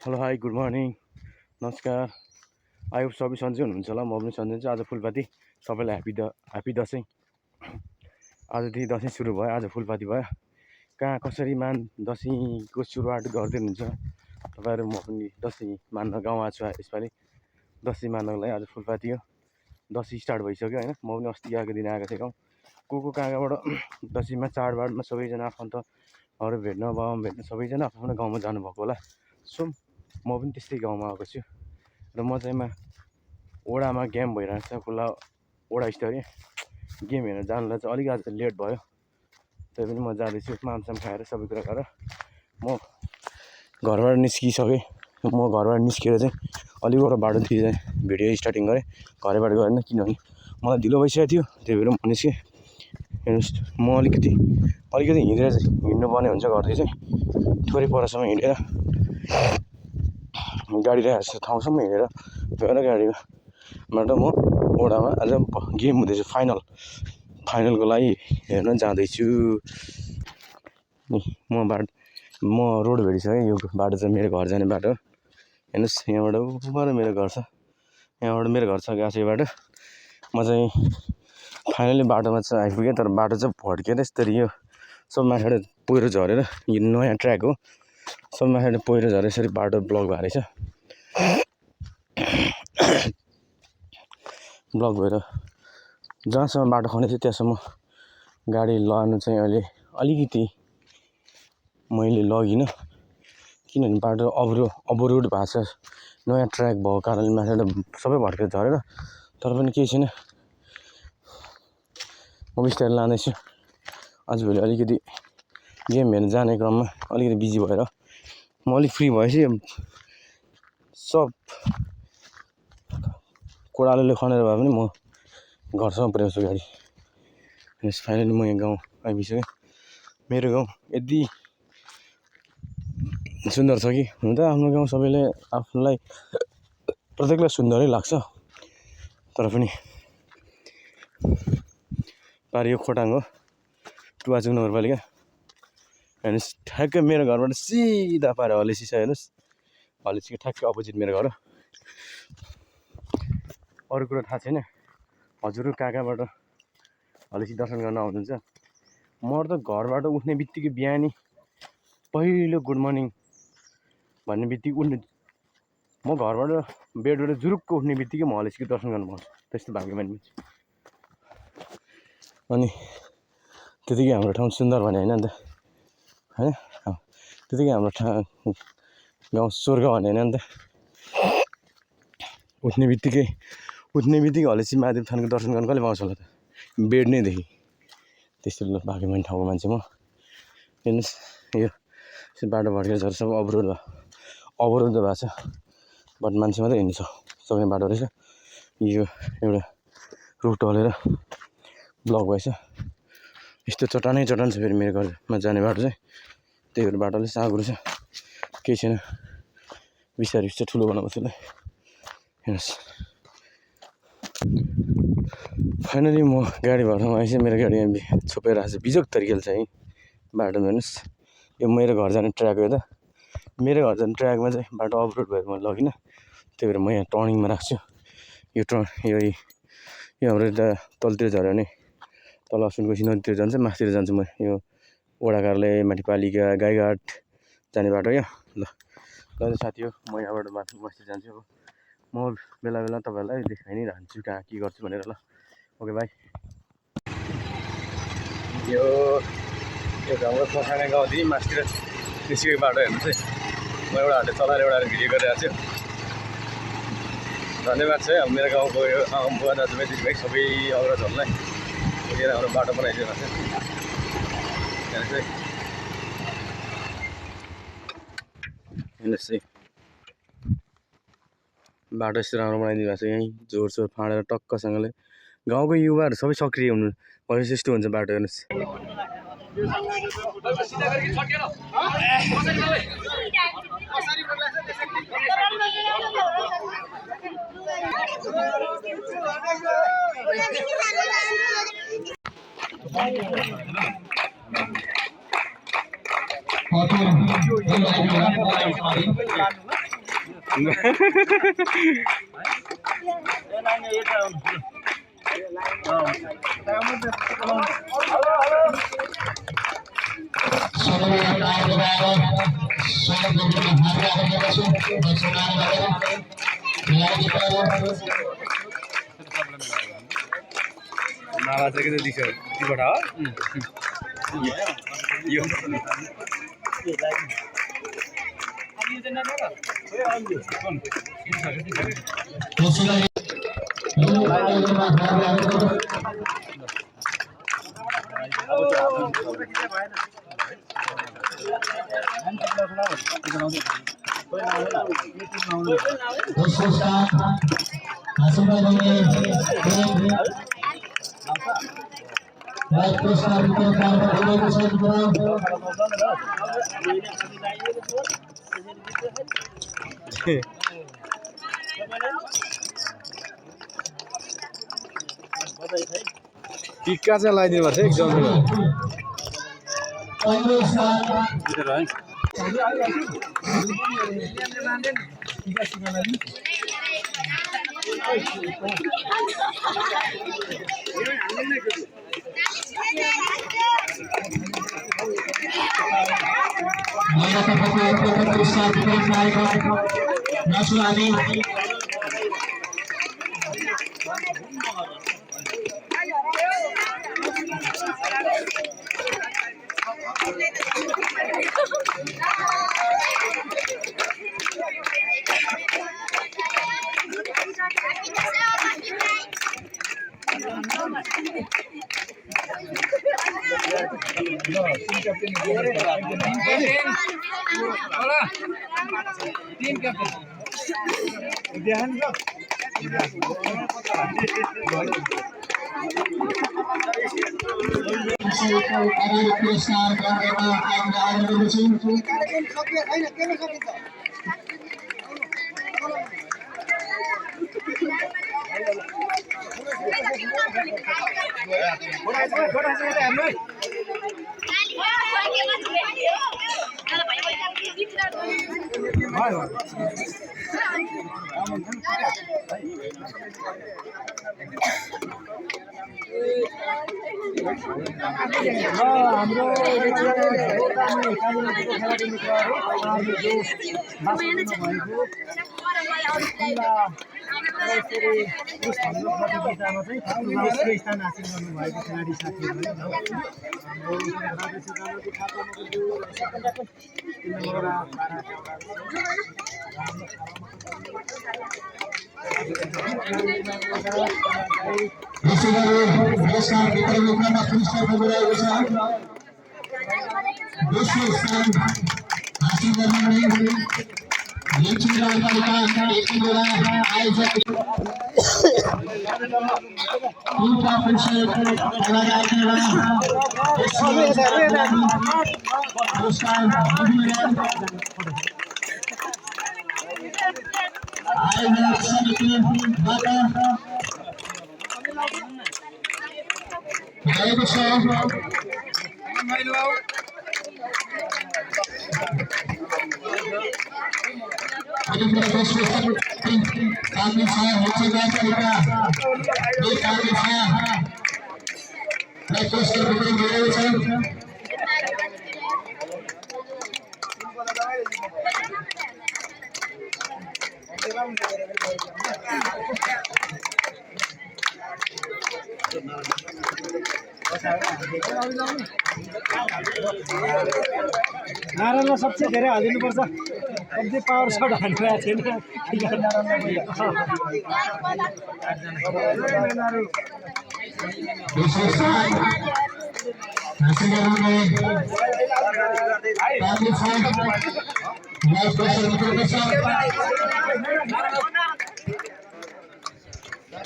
Hello hi good morning नमस्कार। I hope सबै सन्चै हुनुहुन्छ होला। म पनि सन्चै छु। आज फुलपाती सबैलाई ह्याप्पी दसैँ। आजदेखि दसैँ सुरु भयो। आज फुलपाती भयो। कहाँ कसरी दसैँको सुरुवात गर्दै हुनुहुन्छ तपाईँहरू। म पनि दसैँ मान्न गाउँ आएको छु यसपालि दसैँ मान्नको लागि। आज फुलपाती हो। दसैँ स्टार्ट भइसक्यो होइन। म पनि अस्ति आएको दिन आएको थिएँ गाउँ। को कहाँ कहाँबाट दसैँमा चाडबाडमा सबैजना आफन्तहरू भेट्न बाउ भेट्न सबैजना आफ्नो गाउँमा जानुभएको होला। सो म पनि त्यस्तै गाउँमा आएको छु र म चाहिँ ओडामा गेम भइरहेको छ खुल्ला ओडा स्तरीय गेम हेरेर जानलाई चाहिँ अलिक आज लेट भयो। त्यही पनि म जाँदैछु मामसाम खाएर सबै कुरा गरेर म घरबाट निस्किसकेँ। म घरबाट निस्केर चाहिँ अलिकवटा बाटोतिर चाहिँ भिडियो स्टार्टिङ गरेँ। घरैबाट गरेन किनभने मलाई ढिलो भइसकेको थियो। त्यही भएर म निस्केँ। हेर्नुहोस् म अलिकति हिँडेर हिँड्नुपर्ने हुन्छ घरदेखि चाहिँ थोरै परसम्म हिँडेर गाडी राखेको ठाउँसम्म हिँडेर गएर गाडीबाट म ओडामा आज गेम हुँदैछ फाइनलको लागि हेर्न जाँदैछु। म रोड भेटिसकेँ। यो बाटो चाहिँ मेरो घर जाने बाटो। हेर्नुहोस् यहाँबाट उबाट मेरो घर छ। यहाँबाट मेरो घर छ गएको छ यो बाटो। म चाहिँ फाइनली बाटोमा चाहिँ आइपुगेँ। तर बाटो चाहिँ भड्किएर यसरी यो सब माथिबाट पहिरो झरेर यो नयाँ ट्र्याक हो। सब माथिबाट पहिरो झरेर यसरी बाटो ब्लक भएर रहेछ। ब्लक भएर जहाँसम्म बाटो खनेको थियो त्यहाँसम्म गाडी लानु चाहिँ अहिले अलिकति मैले लगिनँ किनभने बाटो अवरोध भएको छ। नयाँ ट्र्याक भएको कारणले माथिबाट सबै भड्केर झरेर। तर पनि केही छैन। म बिस्तारै लाँदैछु। आजभोलि अलिकति गेम हेर्न जाने क्रममा अलिकति बिजी भएर म अलिक फ्री भएपछि सब कोडालोले खनेर भए पनि म घरसम्म पुर्याउँछु गाडी। यस फाइनली म यहाँ गाउँ आइपुगिसकेँ। मेरो गाउँ यति सुन्दर छ कि हुन त आफ्नो गाउँ सबैले आफूलाई प्रत्येकलाई सुन्दरै लाग्छ। तर पनि पारि यो खोटाङ हो टुवाचुङ नगरपालिका। हेर्नुहोस् ठ्याक्कै मेरो घरबाट सिधा पारे हलेसी छ। हेर्नुहोस् हलेसीको ठ्याक्कै अपोजिट मेरो घर हो। अरू कुरो थाहा छैन। हजुरहरू कहाँ कहाँबाट हलेसी दर्शन गर्न आउनुहुन्छ। म त घरबाट उठ्ने बित्तिकै बिहानी पहिलो गुड मर्निङ भन्ने बित्तिकै उठ्ने म घरबाट बेडबाट जुरुक्क उठ्ने बित्तिकै म हलेसीको दर्शन गर्न पाउँछु। त्यस्तो भाग्यमानी मान्छे। अनि त्यतिकै हाम्रो ठाउँ सुन्दर भने होइन नि त होइन। त्यतिकै हाम्रो गाउँ स्वर्ग भने होइन नि त। उठ्ने बित्तिकै हलेसी महादेव थानको दर्शन गर्न कसले पाउँछ होला त बेड नै देखि। त्यस्तो भाग्यमानी ठाउँको मान्छे म। हेर्नुहोस् यो बाटो भड्केर झरेर सब अवरोध भएको छ। बट मान्छे मात्रै हिँड्नु सक्ने बाटो रहेछ। यो एउटा रुख ढलेर ब्लक भएछ। यस्तो चट्टानै चट्टान छ फेरि मेरो घरमा जाने बाटो चाहिँ। त्यही भएर बाटोले साँघुरो रहेछ। केही छैन बिस्तारै ठुलो बनाउँछु ल। हेर्नुहोस् फाइनली म गाडी भर्खरमा आएछ। मेरो गाडी यहाँ छोपेर आएको छ बिजोग तरिकाले चाहिँ बाटोमा। हेर्नुहोस् यो मेरो घर जाने ट्र्याक हो। त मेरो घर जाने ट्र्याकमा चाहिँ बाटो अवरोध भएर मैले लगिनँ। त्यही भएर म यहाँ टर्निङमा राख्छु। यो हाम्रो यता तलतिर झऱ्यो भने तल सुनकोशी नदीतिर जान्छ। माथितिर जान्छु म यो वडा कार्यालय माथि पालिका गाईघाट जाने बाटो यो ल साथी हो। म यहाँबाट माथि जान्छु। अब म बेला बेला तपाईँहरूलाई देखाइ नै रहन्छु कहाँ के गर्छु भनेर ल। Okay by. यो हाम्रो खोखाना गाउँदेखि माथितिर निस्केको बाटो हेर्नु चाहिँ म एउटा हातले चलाएर एउटा भिडियो गरिरहेको छु। धन्यवाद छ अब मेरो गाउँको यो बुवा दाजुभाइ दिदीभाइ सबै अग्रजहरूलाई यति राम्रो बाटो बनाइदिनु भएको छ। हेर्नुहोस् है बाटो यस्तो राम्रो बनाइदिनु भएको छ। यहीँ जोडसोड फाँडेर टक्कसँगले गाउँको युवाहरू सबै सक्रिय हुनु भएपछि यस्तो हुन्छ बाटो। हेर्नुहोस् नाला चाहिँ के दिन्छ दिबाट हो यो टिक्का चाहिँ लगाइदिनु पर्छ एकदम नारायणलाई सबसे धेरै हालिदिनुपर्छ कम्ती पावर सट हालिरहेको छैन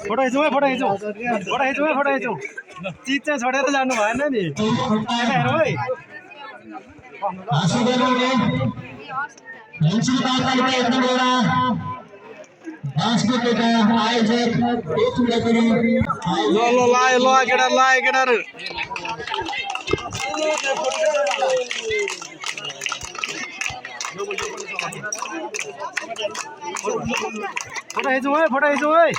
फोटो खिचौँ है फोटो खिचौँ चिज चाहिँ छोडेर जानु भएन नि हेरौँ है ल केटाहरू फोटो खिचौँ है फोटो खिचौँ है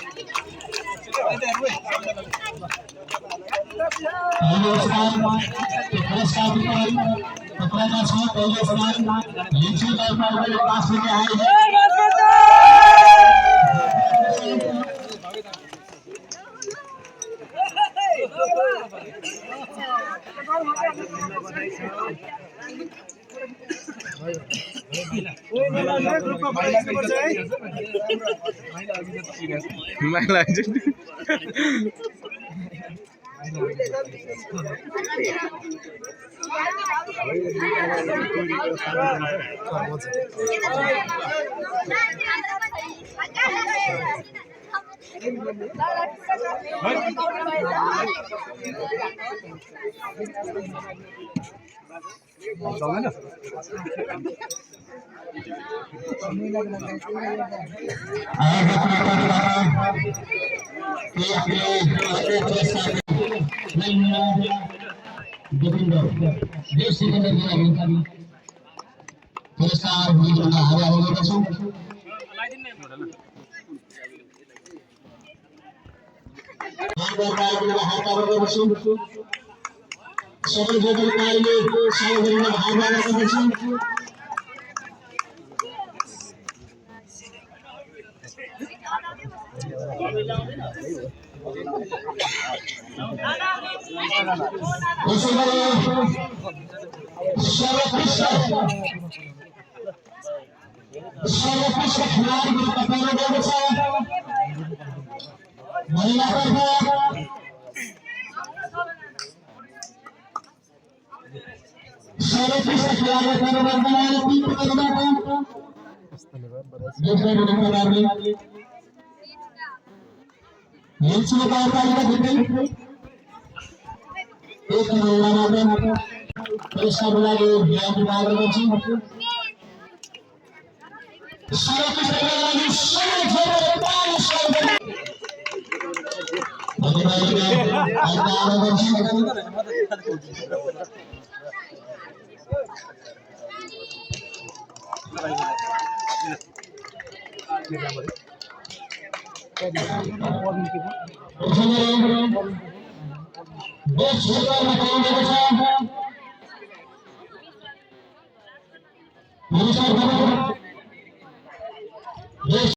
सर्वोत्कृष्ट खिलाडीको पकाउनु गएको छ महिलातर्फ सर्वोत्कृष्ट खिलाडी परिवर्तनले 3 पदकबाट योगदान दिनुभयो हिल्सको गाउँपालिका भित्रै एक महिलाबाट पुरस्कारको लागि ध्यान दिनुभएको गर्छु सर्वोत्कृष्ट खिलाडी सबै जोडेर ताली